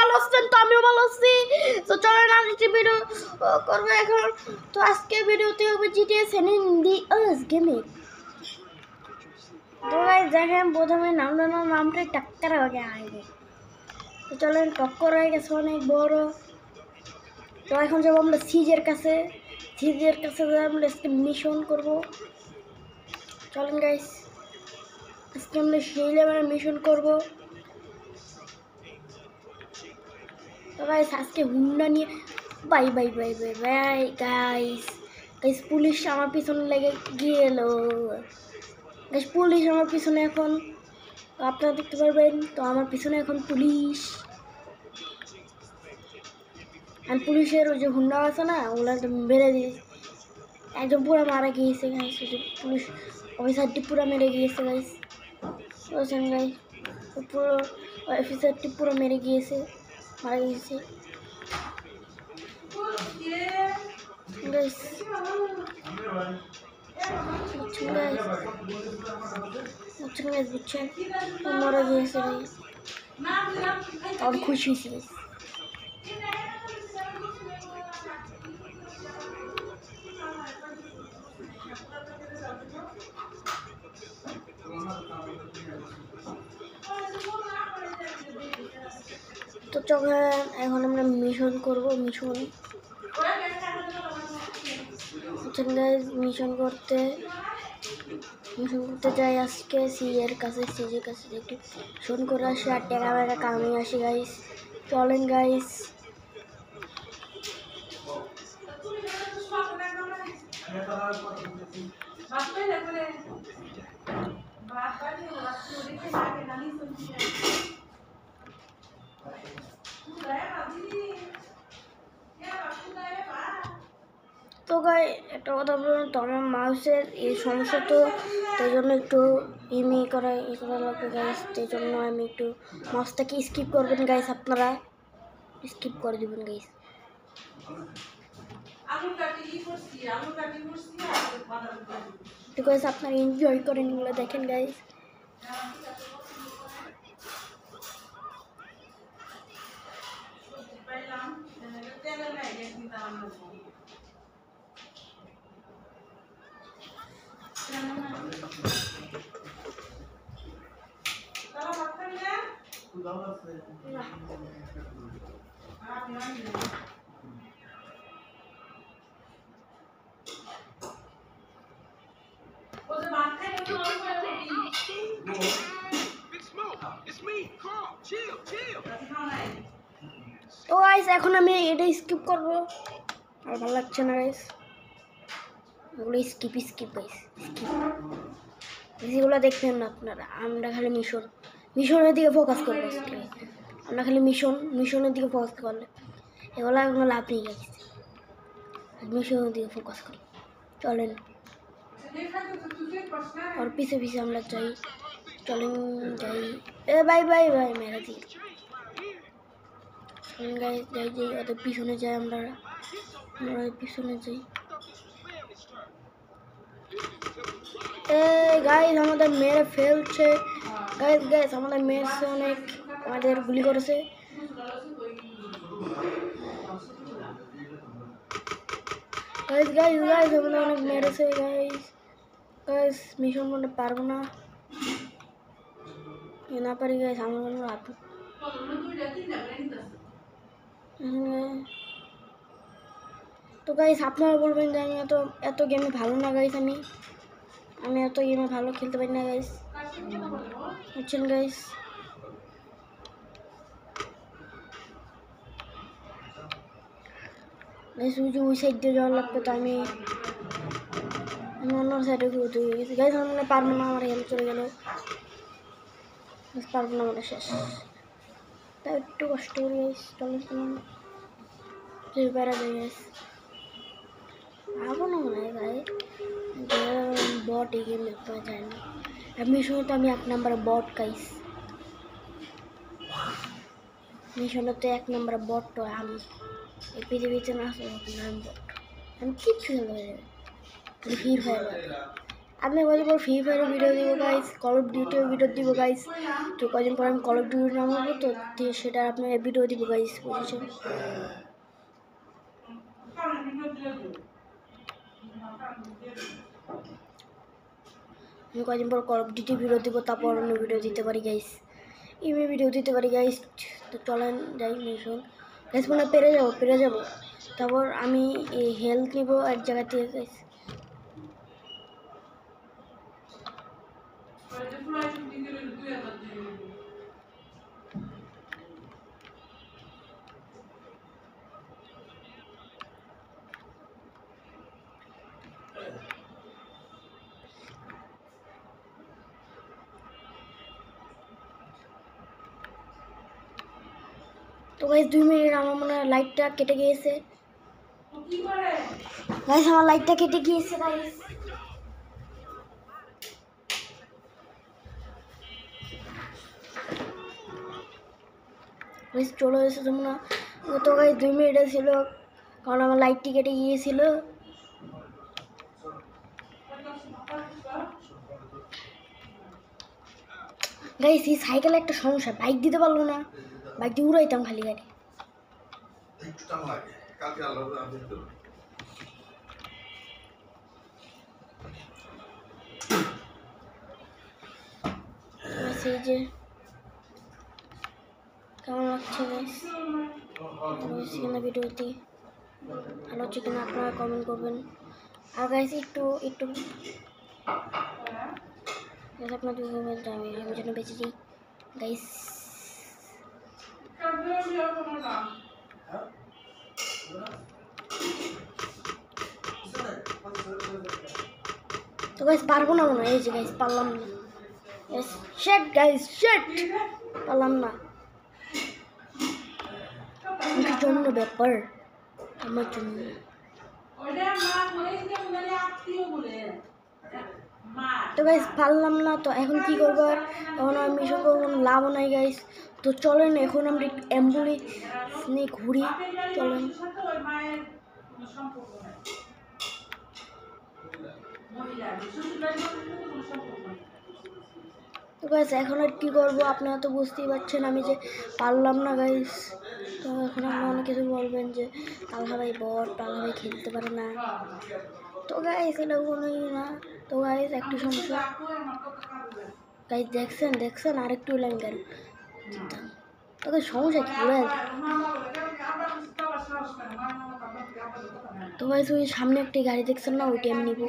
ভালো আছেন? তো আমিও ভালো আছি। তো চলেন আরেকটি ভিডিও করবো এখন। তো আজকে ভিডিওতে হবে GTA San Andreas গেমে। তো গাইস দেখেন প্রথমে নামটা টাক্কার আগে আগে। তো চলেন টক্কর হয়ে গেছে অনেক বড়। তো এখন যাবো আমরা সিজের কাছে আমরা আজকে মিশন করবো। চলেন গাইস আজকে আমরা সেই লেভেলের মিশন করবো। তো গাইস আজকে হুন্ডা নিয়ে বাই গাইস পুলিশ আমার পিছনে লেগে গেল। গাইস পুলিশ আমার পিছনে এখন, তো আপনারা দেখতে পারবেন। তো আমার পিছনে এখন পুলিশ, আর পুলিশের ওই যে হুন্ডা আছে না, ওগুলো একদম মেরে দিয়েছে, একদম পুরো মারা গিয়েছে গাইস। ওই যে পুলিশ অফিসারটি পুরো মেরে গিয়েছে গাইস। বুঝছেন গাইস, পুরো অফিসারটি পুরো মেরে গিয়েছে, মারা গিয়েছে গাইস। বুঝছেন মারা গিয়েছে গাইস, আর খুশি হয়েছে গাইস। তো চলেন এখন আমরা মিশন করবো। মিশন করতে যাই আজকে সিজের কাছে একটু ফোন করে আসি, আর টাকা কামে আসি গাইস। চলেন গাইস তো গাই একটা কথা বলুন তো, আমার মাউসের এই সমস্যা, তো তাই জন্য একটু করা লাগবে গাইস। তাই জন্য আমি একটু মাউসটাকে স্কিপ করবেন গাইস, আপনারা স্কিপ করে দেবেন গাইস। তো গাইস আপনারা এনজয় করেন, এগুলো দেখেন গাইস। তো গাইস এখন আমি এটা স্কিপ করবো, আর ভালো লাগছে না গাইস, ওগুলো স্কিপ গাইস, যেগুলো দেখবেন না আপনারা। আমরা খালি মিশনের দিকে ফোকাস করবো আজকে। আমরা খালি মিশনের দিকে ফোকাস করলে এগুলো কোনো লাভ নেই গাইস, মিশনের দিকে ফোকাস করি। চলেন আর পিছে আমরা যাই, চলেন যাই। বাই মেরা দিই গাইস, যাই ওদের পিছনে যাই, আমরা পিছনে যাই। গাইস আমাদের মেরে ফেলছে গাইস আমাদের মেরেছে অনেক, আমাদের গুলি করেছে গাইস আমাদের অনেক মেরেছে গাইস। মিশন করতে পারবো না পারি গাইস, আমার তো গাইস আপনারা বলবেন যে আমি এত গেমে ভালো না গাইস, আমি এত গেমে ভালো খেলতে পারি না গাইস, বুঝছেন গাইস। ওই সাইড দিয়ে যাওয়ার লাগবে, তো আমি অন্য সাইডে ঘুরতে গেছি গাইস। আমরা পারবো না, আমার হেল্প চলে গেল, পারবো না, আমাদের শেষ। তাই একটু কষ্ট করি গাইস, চলেন বেড়া যায় গাইস। আবো না মনে হয় ভাই, বট এই গেম পাওয়া যায় না। মিশনে তো আমি 1 নম্বরে বট গাইস, মিশনে তো 1 নম্বরে বট। তো আমি এই পৃথিবীতে না আসলে আমি বট, আমি কিচ্ছু হয়ে যাবে, ভিড় হয়ে যাবে। আমি কদিন পর ফ্রি ফায়ারের ভিডিও দিব গাইস, কল অফ ডিউটির ভিডিও দিব গাইস। তো কদিন পর আমি কল অফ ডিউটি নামাবো, তো সেটা আপনার ভিডিও দিব গাইস, বুঝেছেন? আমি কদিন পর কল অফ ডিউটি ভিডিও দিব, তারপর অন্য ভিডিও দিতে পারি গাইস, ইমেল ভিডিও দিতে পারি গাইস। তো চলেন যাই মিশন গাইস, মনে পেরে যাবো। তারপর আমি এই হেলথ নিব এক জায়গা থেকে গাইস। তো গাইস 2 মিনিট, আমার মনে হয় লাইটটা কেটে গিয়েছে গাইস, আমার লাইটটা কেটে গিয়েছে গাইস। গাইস চলে এসেছে তোমরা, তো গাইস 2 মিনিট ছিল, কারণ আমার লাইটটি কেটে গিয়েছিল। গাইস এই সাইকেলে একটা সমস্যা, বাইক দিতে পারলো না, বাইক দিয়ে উড়াইতাম খালি গাড়ি। এই যে কেমন লাগছে গাইস ভিডিওটি, ভালো হচ্ছে কিনা আপনারা কমেন্ট করবেন। আর গাইস একটু আপনাদের আমি যেন বেঁচে যাই গাইস। তো গাইস পারবো না মনে হয়, এই যে গাইস পারলাম না, শেট গাইস শেট, পারলাম না। কি জন্য ব্যাপার আমার জন্য, তো গাইস পারলাম না। তো এখন কি করবো, আর এখন আমি মিশন করবো, কোনো লাভও নাই গাইস। তো চলেন এখন আমরা অ্যাম্বুলেন্স নিয়ে ঘুরি, চলেন। তো গাইস এখন আর কি করবো, আপনারা তো বুঝতেই পারছেন আমি যে পারলাম না গাইস। তো এখন আপনারা অনেক কিছু বলবেন যে তালহা ভাই বট, তালহা ভাই খেলতে পারে না। তো গাইস এটা কোনোই না। তো গাইস একটু সমস্যা গাইস, দেখছেন আরেকটু লাইন গাড়ি, তো গাইস সমস্যা কি পুরো। তো গাইস ওই সামনে একটি গাড়ি দেখছেন না, ওইটি আমি নিব।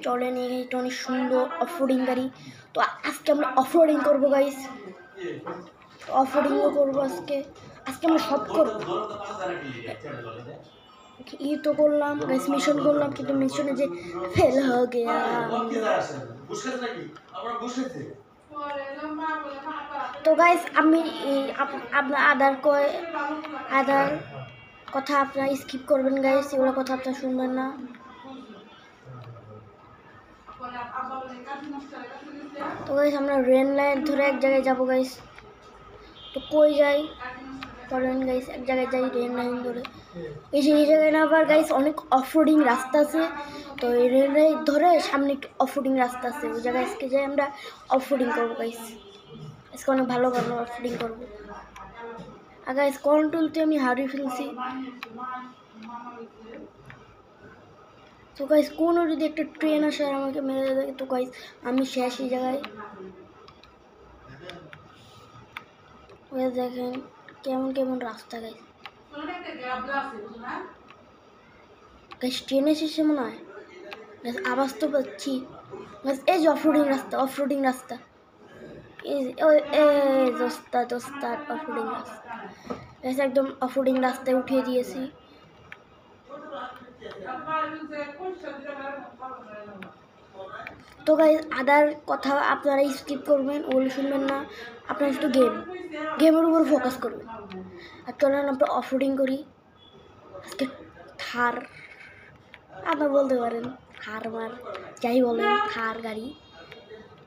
চলে নিয়ে গেছে, এটা অনেক সুন্দর অফরোডিং গাড়ি। তো আজকে আমরা অফরোডিং করবো গাইস, অফরোডিংও করবো আজকে আমরা সব করবো। ই তো করলাম গাইস, মিশন করলাম, কিন্তু মিশনে যে ফেল হয়ে গেয়া। তো গাইস আমি আপনার আদার কথা আপনারা স্কিপ করবেন গাইস, এগুলো কথা আপনারা শুনবেন না। তো গাইস আমরা রেল লাইন ধরে এক জায়গায় যাবো গাইস। তো কই যাই, চলেন গাইস এক জায়গায় যাই রেল লাইন ধরে। এই জায়গায় না আবার গাইস অনেক অফরোডিং রাস্তা আছে, তো এই রেল লাইন ধরে সামনে একটু অফরোডিং রাস্তা আছে, ওই জায়গায় আজকে যাই আমরা অফরোডিং করবো গাইস। আজকে অনেক ভালো অফরোডিং করবো। আর গাইস কন্ট্রোলতে আমি হারিয়ে ফেলছি। তো গাইস কোনো যদি একটা ট্রেন আসে আর আমাকে মেরে দেয়, তো গাইস আমি শেষ এই জায়গায়। ওই দেখেন কেমন রাস্তা গাইস, গাইস ট্রেন এসেছে মনে হয় গাইস, আওয়াজ তো পাচ্ছি গাইস। এই যে অফরোডিং রাস্তা, এই দোস্তা অফরোডিং রাস্তা গাইস, একদম অফরোডিং রাস্তায় উঠিয়ে দিয়েছি। তো গাইস আদার কথা আপনারা স্কিপ করবেন, ওগুলো শুনবেন না, আপনারা শুধু গেমের উপর ফোকাস করবেন। আর চলেন আমরা অফরোডিং করি আজকে। থার আপনারা বলতে পারেন, থার মার যাই বলেন, থার গাড়ি,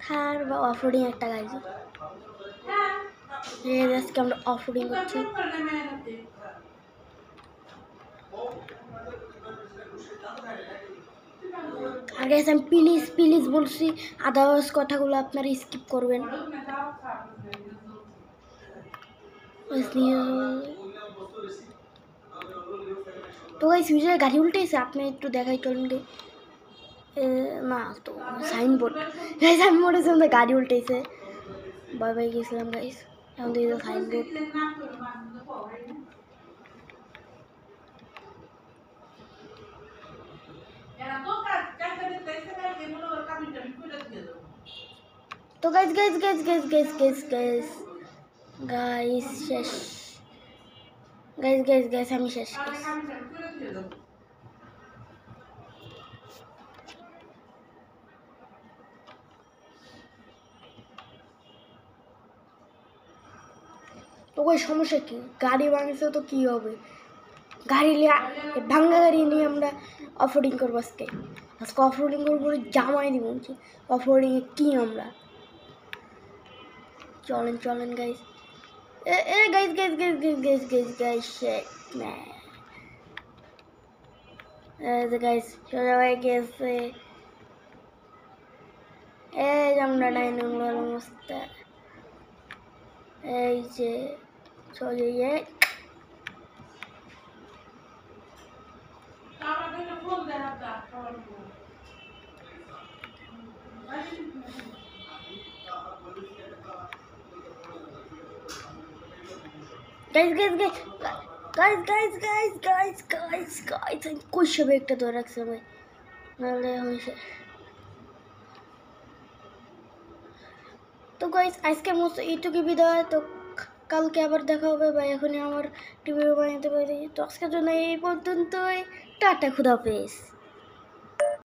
থার বা অফরোডিং একটা গাড়ি। আজকে আমরা অফরোডিং করছি। আর গাইস আমি প্লিজ প্লিজ বলছি আদার্স কথাগুলো আপনারা স্কিপ করবেন। তো গাইস ভিডিও গাড়ি উল্টেছে, আপনি একটু দেখাই চলুন গে। না তো সাইনবোর্ড গাইস, আমি মনে হচ্ছে গাড়ি উল্টেছে। বাই বাই গেছিলাম গাইস, এখন দেখি সাইনবোর্ড। তো guys guys guys guys guys guys guys guys শেষ, গাইস গাইস গাইস আমি শেষ। তো ওই সমস্যা কি, গাড়ি ভাঙছে তো কি হবে, গাড়ি নিয়ে ভাঙ্গা গাড়ি নিয়ে আমরা অফরোডিং করবো আজকে। আজকে অফরোডিং করবো, জামাই দিব অফরোডিংয়ে কি আমরা। চলেন চলেন গাইস, এ guys guys guys guys guys guys guys শেট ম্যান গাইস সোজা হয়ে গেছে। এই আমরা ডাইনিং অবস্থা, এই যে চলে যায়। Guys guys guys guys guys guys guys guys guys আমি কই সবে একটা ধরে রাখছি ভাই, নাহলে হয়েছে। তো গাইস আজকের মতো এইটুকু বিদায়, তো কালকে আবার দেখা হবে ভাই, এখনই আমার টিভি বানাতে পারি। তো আজকের জন্য এই পর্যন্তই, টাটা, খুদাহাফেজ।